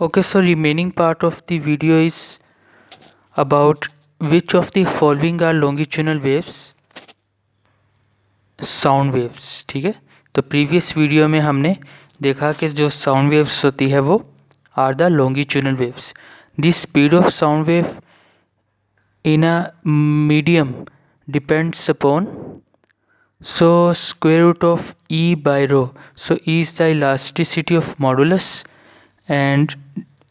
Okay, so remaining part of the video is about which of the following are longitudinal waves, sound waves. ठीक है, तो previous video में हमने देखा कि जो साउंड वेव्स होती है वो are the longitudinal waves. The speed of sound wave in a medium depends upon square root of E by rho. So E is the elasticity of modulus and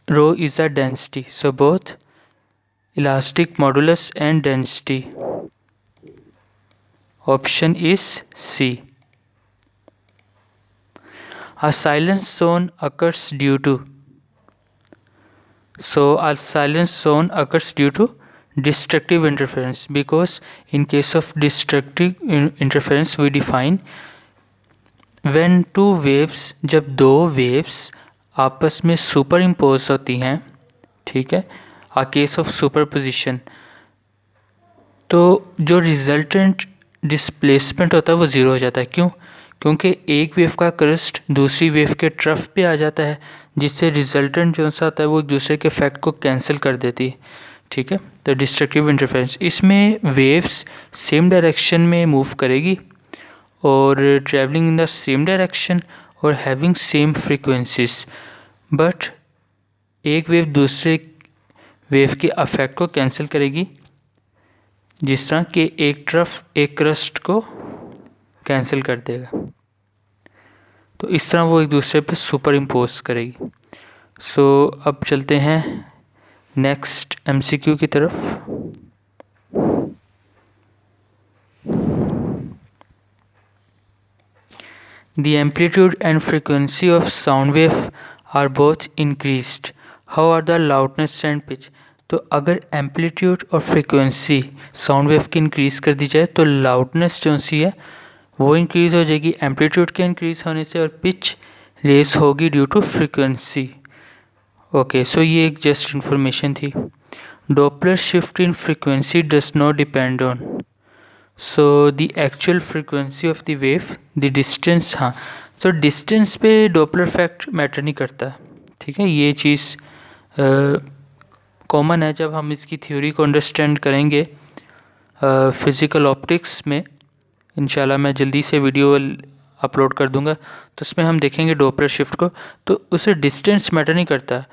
rho is the density. So both elastic modulus and density. Option is C. A silence zone occurs due to. So a silence zone occurs due to destructive interference, because in case of destructive interference we define when two waves, जब दो waves आपस में super impose होती हैं, ठीक है, a case of superposition, तो जो रिजल्टेंट डिस्प्लेसमेंट होता है वो ज़ीरो हो जाता है। क्यों? क्योंकि एक वेव का क्रस्ट दूसरी वेव के ट्रफ पे आ जाता है, जिससे रिजल्टेंट जो सा होता है वो एक दूसरे के इफेक्ट को कैंसिल कर देती है। ठीक है, तो डिस्ट्रक्टिव इंटरफेरेंस, इसमें वेव्स सेम डायरेक्शन में मूव करेगी और travelling in the same direction और हैविंग सेम फ्रीक्वेंसीज, बट एक वेव दूसरे वेव के अफेक्ट को कैंसिल करेगी, जिस तरह कि एक ट्रफ एक क्रस्ट को कैंसिल कर देगा, तो इस तरह वो एक दूसरे पे सुपर इम्पोज करेगी। सो अब चलते हैं नेक्स्ट एमसीक्यू की तरफ। The amplitude and frequency of sound wave are both increased. How are the loudness and pitch? तो अगर एम्पलीट्यूड और फ्रीक्वेंसी साउंड वेव की इंक्रीज़ कर दी जाए तो लाउडनेस जो सी है वो इंक्रीज़ हो जाएगी एम्पलीट्यूड के इंक्रीज़ होने से, और पिच रेस होगी ड्यू टू फ्रीक्वेंसी। ओके, सो ये एक जस्ट इन्फॉर्मेशन थी। Doppler shift in frequency does not depend on, so the actual frequency of the wave, the distance, हाँ, सो डिस्टेंस पे डॉपलर इफेक्ट मैटर नहीं करता। ठीक है, ये चीज़ कॉमन है जब हम इसकी थ्योरी को अंडरस्टैंड करेंगे फिज़िकल ऑप्टिक्स में। इंशाल्लाह मैं जल्दी से वीडियो अपलोड कर दूंगा, तो उसमें हम देखेंगे डॉपलर शिफ्ट को, तो उसे डिस्टेंस मैटर नहीं करता।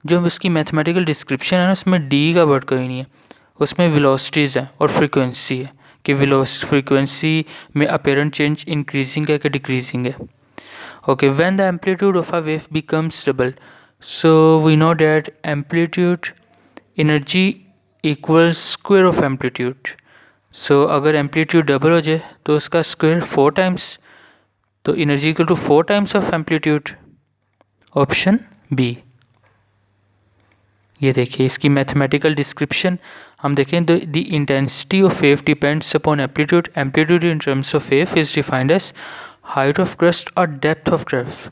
जो उसकी मैथमेटिकल डिस्क्रिप्शन है ना, उसमें डी का वर्ड कोई नहीं है, उसमें वेलोसिटीज़ हैं और फ्रीक्वेंसी है कि फ्रीक्वेंसी में अपेरेंट चेंज इंक्रीजिंग है कि डिक्रीजिंग है। Okay, when the amplitude of a wave becomes double, so we know that amplitude energy equals square of amplitude. So अगर एम्पलीट्यूड डबल हो जाए तो उसका स्क्वायर 4 टाइम्स, तो energy equal to 4 times of amplitude. Option B. ये देखिए इसकी mathematical description हम देखें, the intensity of wave depends upon amplitude. Amplitude in terms of wave is defined as height of crest और depth of crust.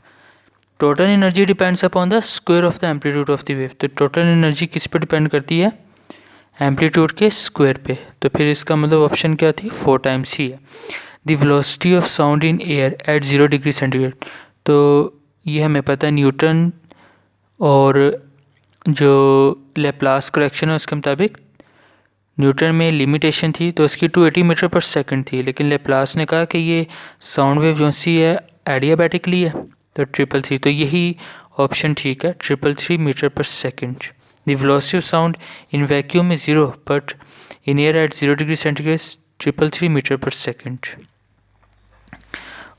Total energy depends upon the square of the amplitude of the wave. तो total energy किस पर depend करती है? Amplitude के square पे। तो फिर इसका मतलब ऑप्शन क्या थी? 4 टाइम्स ही है। The velocity of sound in air at 0 degree centigrade, तो ये हमें पता है न्यूटन और जो लेप्लास करेक्शन है उसके मुताबिक न्यूटन में लिमिटेशन थी तो उसकी 280 मीटर पर सेकंड थी, लेकिन लेप्लास ने कहा कि ये साउंड वेव जो सी है एडियाबैटिकली है, तो 333, तो यही ऑप्शन ठीक है, 333 metre per second. The velocity of sound in vacuum is 0 but in air at 0 degree centigrade 333 metre per second.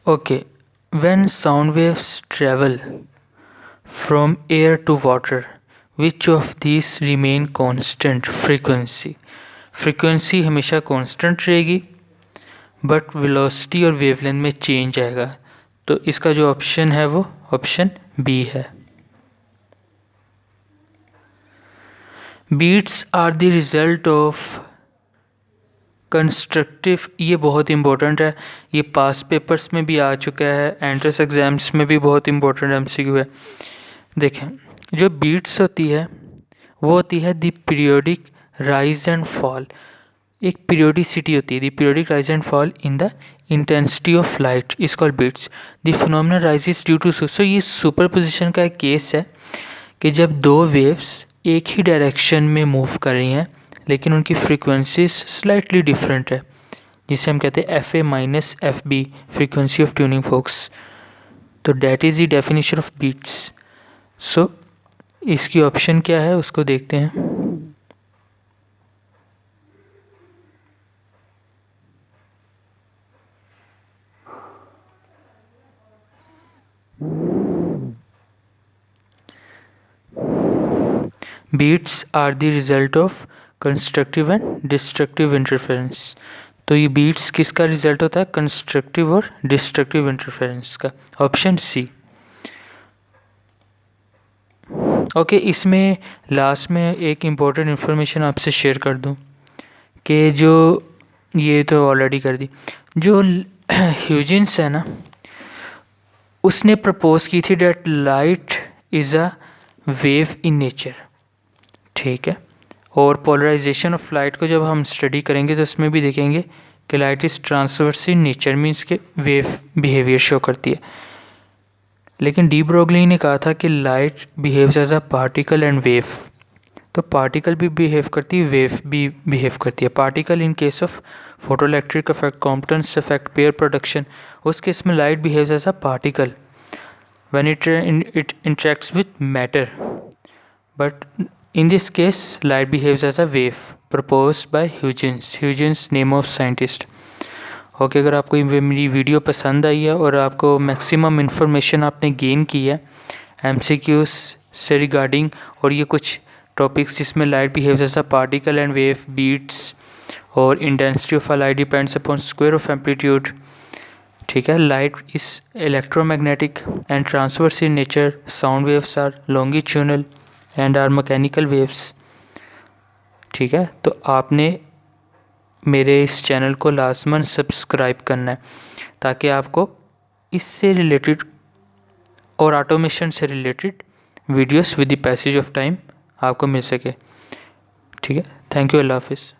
Okay, when sound waves travel from air to water, which of this remain constant? Frequency हमेशा constant रहेगी, but velocity और wavelength में change आएगा, तो इसका जो option है वो ऑप्शन बी है। Beats are the result of constructive, ये बहुत इंपॉर्टेंट है, ये पास पेपर्स में भी आ चुका है, एंट्रेंस एग्जाम्स में भी बहुत इंपॉर्टेंट एमसीक्यू है। देखें, जो बीट्स होती है वो होती है the periodic rise and fall, एक पीरियोडिसिटी होती है, the periodic rise and fall in the intensity of light is called beats. The phenomenon rises due to, so ये सुपरपोजिशन का एक केस है कि जब दो वेव्स एक ही डायरेक्शन में मूव कर रही हैं लेकिन उनकी फ्रीक्वेंसीज स्लाइटली डिफरेंट है, जिसे हम कहते हैं FA minus FB, frequency of tuning forks. तो that is the definition of beats. So इसकी ऑप्शन क्या है उसको देखते हैं। Beats are the result of constructive and destructive interference. तो ये बीट्स किसका रिजल्ट होता है? कंस्ट्रक्टिव और डिस्ट्रक्टिव इंटरफेरेंस का। Option C. ओके, इसमें लास्ट में एक इम्पोर्टेंट इन्फॉर्मेशन आपसे शेयर कर दूं कि जो ये तो ऑलरेडी कर दी, जो ह्यूजेंस है ना, उसने प्रपोज की थी that light is a wave in nature. ठीक है, और पोलराइजेशन ऑफ लाइट को जब हम स्टडी करेंगे तो उसमें भी देखेंगे कि light is transverse in nature, means के वेव बिहेवियर शो करती है। लेकिन डी ब्रोगली ने कहा था कि light behaves as a particle and wave. तो पार्टिकल भी बिहेव करती है, वेव भी बिहेव करती है। Particle in case of photoelectric effect, Compton's effect, pair production, उस केस में light behaves as a particle when it interacts with matter, but in this case light behaves as a wave proposed by Huygens name of scientist। Okay, अगर आपको मेरी video पसंद आई है और आपको maximum information आपने गेन की है MCQs से रिगार्डिंग, और ये कुछ टॉपिक्स जिसमें light behaves as a particle and wave, beats, और intensity of a light depends upon square of amplitude. ठीक है, light is electromagnetic and transverse in nature, sound waves are longitudinal and are mechanical waves. ठीक है, तो आपने मेरे इस channel को लाजमन सब्सक्राइब करना है ताकि आपको इससे रिलेटेड और ऑटोमेशन से related videos with the passage of time आपको मिल सके। ठीक है, थैंक यू, अल्लाह हाफिज़।